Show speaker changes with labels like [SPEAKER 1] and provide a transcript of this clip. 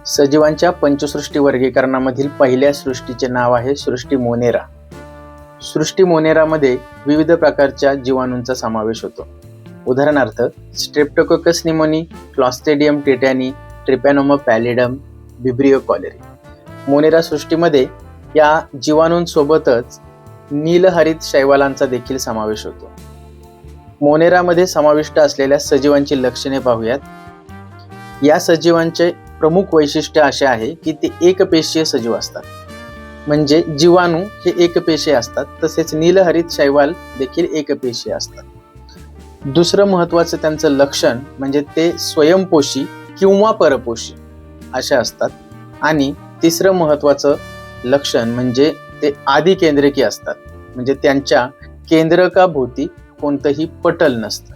[SPEAKER 1] सजीवांच्या पंचसृष्टी वर्गीकरणामधील पहिल्या सृष्टीचे नाव आहे सृष्टी मोनेरा. सृष्टी मोनेरामध्ये विविध प्रकारच्या जीवाणूंचा समावेश होतो. उदाहरणार्थ Streptococcus pneumoniae, Clostridium tetani, Treponema pallidum, Vibrio cholerae. Monera सृष्टीमध्ये या जीवाणूंसोबतच नीलहरित शैवालांचा देखील समावेश होतो. मोनेरामध्ये समाविष्ट असलेल्या सजीवांची लक्षणे पाहूयात. या सजीवांचे प्रमुख वैशिष्ट्य असे आहे की ते एकपेशीय सजीव असतात. म्हणजे जीवाणू हे एकपेशीय असतात, तसेच नीलहरित शैवाल देखील एकपेशीय असतात. दुसरं महत्त्वाचं त्यांचं लक्षण म्हणजे ते स्वयंपोषी किंवा परपोषी असे असतात. आणि तिसरं महत्त्वाचं लक्षण म्हणजे ते आदिकेंद्रकी असतात. म्हणजे त्यांच्या केंद्रकाभोवती कोणतंही पटल नसतं.